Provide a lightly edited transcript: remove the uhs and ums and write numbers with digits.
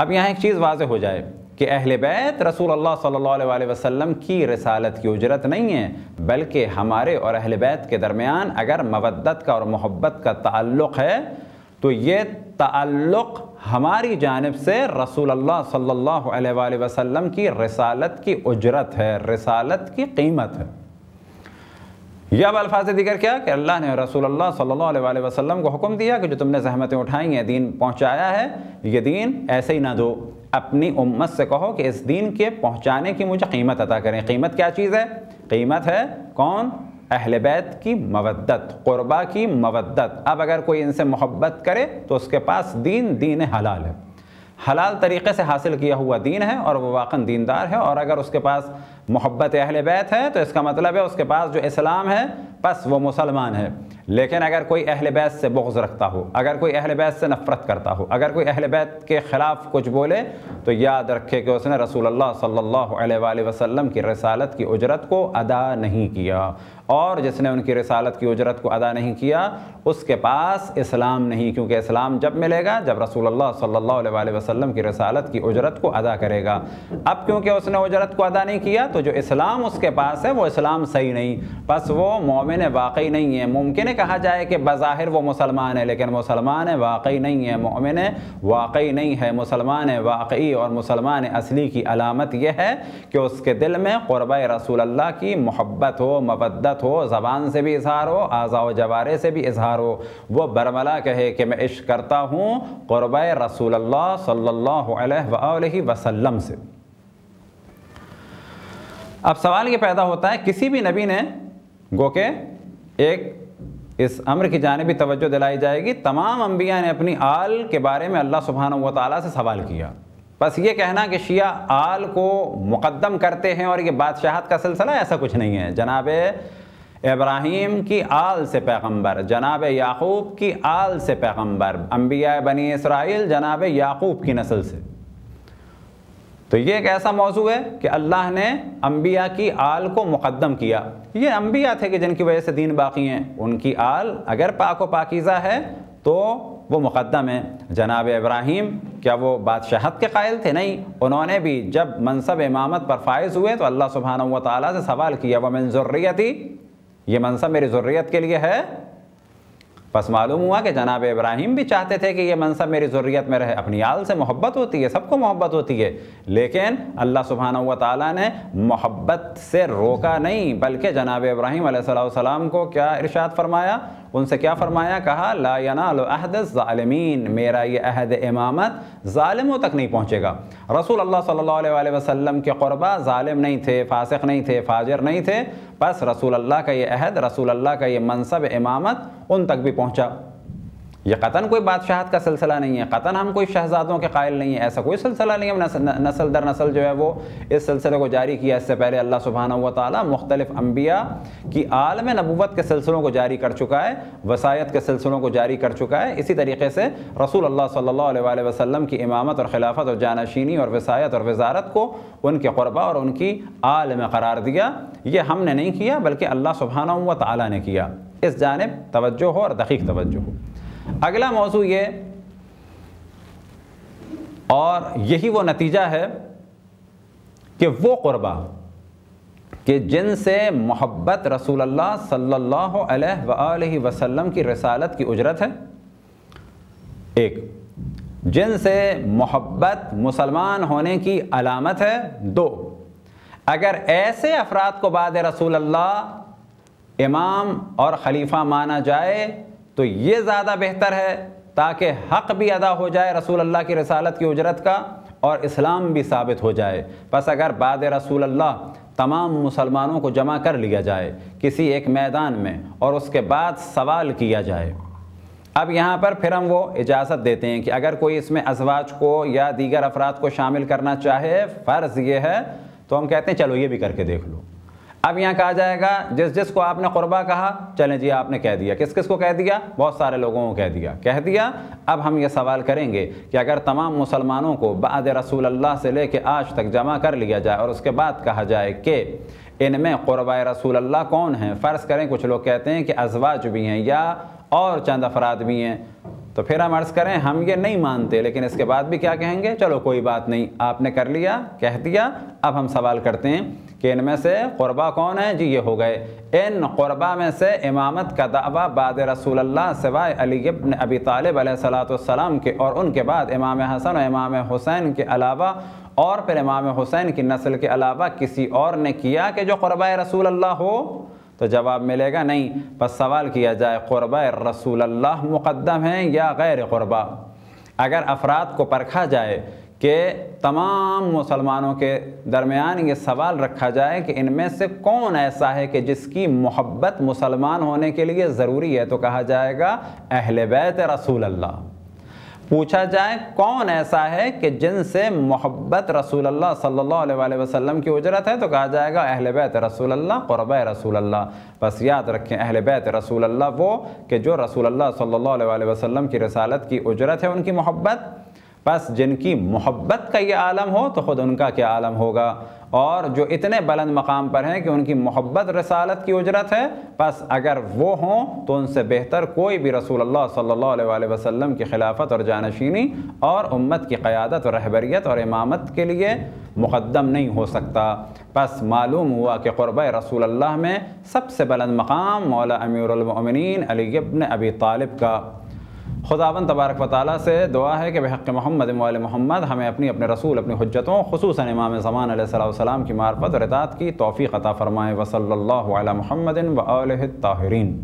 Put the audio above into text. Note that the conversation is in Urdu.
اب یہاں ایک چیز واضح ہو جائے کہ اہل بیت رسول اللہ صلی اللہ علیہ وسلم کی رسالت کی اجرت نہیں ہے، بلکہ ہمارے اور اہل بیت کے درمیان اگر مودت کا اور محبت کا تعلق ہے تو یہ تعلق ہماری جانب سے رسول اللہ صلی اللہ علیہ وآلہ وسلم کی رسالت کی اجرت ہے، رسالت کی قیمت ہے۔ یا اب الفاظ دیگر کیا کہ اللہ نے رسول اللہ صلی اللہ علیہ وآلہ وسلم کو حکم دیا کہ جو تم نے زحمتیں اٹھائی ہیں، دین پہنچایا ہے، یہ دین ایسے ہی نہ دو، اپنی امت سے کہو کہ اس دین کے پہنچانے کی مجھے قیمت عطا کریں۔ قیمت کیا چیز ہے؟ قیمت ہے کون؟ اہل بیت کی مودت، قربا کی مودت۔ اب اگر کوئی ان سے محبت کرے تو اس کے پاس دین حلال ہے، حلال طریقے سے حاصل کیا ہوا دین ہے اور وہ واقعاً دیندار ہے، اور اگر اس کے پاس محبت اہل بیت ہے تو اس کا مطلب ہے اس کے پاس جو اسلام ہے بس وہ مسلمان ہے۔ لیکن اگر کوئی اہل بیت سے بغض رکھتا ہو، اگر کوئی اہل بیت سے نفرت کرتا ہو، اگر کوئی اہل بیت کے خلاف کچھ بولے تو یاد رکھے کہ اس نے رسول اللہ صلی اللہ علیہ وآلہ وسلم کی رسالت کی اجرت کو ادا نہیں کیا، اور جس نے ان کی رسالت کی اجرت کو ادا نہیں کیا اس کے پاس اسلام نہیں، کیونکہ اسلام جب ملے گا جب رسول اللہ صلی اللہ علیہ وآلہ وسلم کی رسالت کی اجرت کو ادا کرے گا۔ اب کیونکہ اس نے اجرت کو ادا نہیں کیا تو جو اسلام اس کے پاس ہے وہ اسلام صحیح نہیں، بس وہ مومن واقعی نہیں ہے۔ ممکن ہے کہا جائے کہ بظاہر وہ مسلمان ہے، لیکن مسلمان واقعی نہیں ہے، مومن واقعی نہیں ہے۔ مسلمان واقعی اور مسلمان اصلی کی علامت یہ ہے کہ اس کے دل میں قربہ رسول اللہ کی محبت ہو، مودت ہو، زبان سے بھی اظہار ہو، اعضاء و جوارح سے بھی اظہار ہو، وہ برملا کہے کہ میں عشق کرتا ہوں قربہ رسول اللہ صلی اللہ علیہ وآلہ وسلم سے۔ اب سوال یہ پیدا ہوتا ہے، کسی بھی نبی نے گو کہ ایک اس امر کی جانب بھی توجہ دلائی جائے گی، تمام انبیاء نے اپنی آل کے بارے میں اللہ سبحانہ و تعالیٰ سے سوال کیا۔ بس یہ کہنا کہ شیعہ آل کو مقدم کرتے ہیں اور یہ بادشاہت کا سلسلہ، ایسا کچھ نہیں ہے۔ جناب ابراہیم کی آل سے پیغمبر، جناب یعقوب کی آل سے پیغمبر، انبیاء بنی اسرائیل جناب یعقوب کی نسل سے۔ تو یہ ایک ایسا موضوع ہے کہ اللہ نے انبیاء کی آل کو مقدم کیا۔ یہ انبیاء تھے کہ جن کی وجہ سے دین باقی ہیں، ان کی آل اگر پاک و پاکیزہ ہے تو وہ مقدم ہے۔ جناب ابراہیم کیا وہ بادشاہت کے قائل تھے؟ نہیں، انہوں نے بھی جب منصب امامت پر فائز ہوئے تو اللہ سبحانہ و تعالیٰ سے سوال کیا، وَمِن ذُرِّيَّتِي، یہ منصب میری ذریت کے لیے ہے۔ پس معلوم ہوا کہ جناب ابراہیم بھی چاہتے تھے کہ یہ منصب میری ذریت میں رہے۔ اپنی آل سے محبت ہوتی ہے، سب کو محبت ہوتی ہے، لیکن اللہ سبحانہ و تعالیٰ نے محبت سے روکا نہیں، بلکہ جناب ابراہیم علیہ السلام کو کیا ارشاد فرمایا؟ ان سے کیا فرمایا؟ کہا لا ینال عہد الظالمین، میرا یہ عہد امامت ظالموں تک نہیں پہنچے گا۔ رسول اللہ صلی اللہ علیہ وآلہ وسلم کے قربا ظالم نہیں تھے، فاسق نہیں تھے، فاجر نہیں تھے، بس رسول اللہ کا یہ عہد، رسول اللہ کا یہ منصب امامت ان تک بھی پہنچا۔ یہ قطعاً کوئی بادشاہت کا سلسلہ نہیں ہے، قطعاً ہم کوئی شہزادوں کے قائل نہیں ہیں، ایسا کوئی سلسلہ نہیں ہے۔ نسل در نسل جو ہے وہ اس سلسلے کو جاری کیا۔ اس سے پہلے اللہ سبحانہ و تعالیٰ مختلف انبیاء کی عالم نبوت کے سلسلوں کو جاری کر چکا ہے، وصایت کے سلسلوں کو جاری کر چکا ہے۔ اسی طریقے سے رسول اللہ صلی اللہ علیہ وآلہ وسلم کی امامت اور خلافت اور جانشینی اور وصایت اور وزارت کو ان کے قربا اور ان کی آل میں قرار دیا۔ یہ ہم نے نہیں کیا بلکہ اللہ سبحانہ و تعالیٰ نے کیا۔ اس جانب توجہ ہو اور دقیق توجہ ہو۔ اگلا موضوع یہ، اور یہی وہ نتیجہ ہے کہ وہ قربا کہ جن سے محبت رسول اللہ صلی اللہ علیہ وآلہ وسلم کی رسالت کی اجرت ہے، ایک جن سے محبت مسلمان ہونے کی علامت ہے، دو اگر ایسے افراد کو بعد رسول اللہ امام اور خلیفہ مانا جائے تو یہ زیادہ بہتر ہے تاکہ حق بھی ادا ہو جائے رسول اللہ کی رسالت کی اجرت کا اور اسلام بھی ثابت ہو جائے۔ پس اگر بعد رسول اللہ تمام مسلمانوں کو جمع کر لیا جائے کسی ایک میدان میں اور اس کے بعد سوال کیا جائے، اب یہاں پر پھر ہم وہ اجازت دیتے ہیں کہ اگر کوئی اس میں ازواج کو یا دیگر افراد کو شامل کرنا چاہے، فرض یہ ہے، تو ہم کہتے ہیں چلو یہ بھی کر کے دیکھ لو۔ اب یہاں کہا جائے گا جس کو آپ نے قربا کہا، چلیں جی آپ نے کہہ دیا، کس کو کہہ دیا؟ بہت سارے لوگوں کو کہہ دیا۔ اب ہم یہ سوال کریں گے کہ اگر تمام مسلمانوں کو بعد رسول اللہ سے لے کے آج تک جمع کر لیا جائے اور اس کے بعد کہا جائے کہ ان میں قربا رسول اللہ کون ہیں، فرض کریں کچھ لوگ کہتے ہیں کہ ازواج بھی ہیں یا اور چند افراد بھی ہیں، تو پھر ہم عرض کریں ہم یہ نہیں مانتے، لیکن اس کے بعد بھی کیا کہیں گے؟ چلو کوئی بات نہیں، آپ نے کر لیا، کہہ دیا، اب ہم سوال کرتے ہیں کہ ان میں سے قربا کون ہے؟ جی یہ ہو گئے۔ ان قربا میں سے امامت کا دعویٰ بعد رسول اللہ سوائے علی ابن ابی طالب علیہ السلام کے اور ان کے بعد امام حسن و امام حسین کے علاوہ اور پھر امام حسین کی نسل کے علاوہ کسی اور نے کیا کہ جو قربہ رسول اللہ ہو؟ تو جواب ملے گا نہیں۔ بس سوال کیا جائے قربہ رسول اللہ مقدم ہے یا غیر قربہ؟ اگر افراد کو پرکھا جائے کہ تمام مسلمانوں کے درمیان یہ سوال رکھا جائے کہ ان میں سے کون ایسا ہے کہ جس کی محبت مسلمان ہونے کے لیے ضروری ہے، تو کہا جائے گا اہل بیت رسول اللہ۔ پوچھا جائے کون ایسا ہے کہ جن سے محبت رسول اللہ صلی اللہ علیہ وآلہ وسلم کی اجرت ہے، تو کہا جائے گا اہل بیت رسول اللہ، قربہ رسول اللہ۔ بس یاد رکھیں اہل بیت رسول اللہ وہ کہ جو رسول اللہ صلی اللہ علیہ وآلہ وسلم کی رسالت کی اجرت ہے ان کی محبت۔ بس جن کی محبت کا یہ عالم ہو تو خود ان کا کیا عالم ہوگا، اور جو اتنے بلند مقام پر ہیں کہ ان کی محبت رسالت کی اجرت ہے، بس اگر وہ ہوں تو ان سے بہتر کوئی بھی رسول اللہ صلی اللہ علیہ وآلہ وسلم کی خلافت اور جانشینی اور امت کی قیادت اور رہبریت اور امامت کے لیے مقدم نہیں ہو سکتا۔ بس معلوم ہوا کہ قربہ رسول اللہ میں سب سے بلند مقام مولا امیر المؤمنین علی ابن ابی طالب کا۔ خداوند تبارک و تعالیٰ سے دعا ہے کہ بحق محمد و آل محمد ہمیں اپنے رسول اپنی حجتوں خصوصاً امام زمان علیہ السلام کی معرفت اور اطاعت کی توفیق عطا فرمائے۔ وصلی اللہ علی محمد و آلہ الطاہرین۔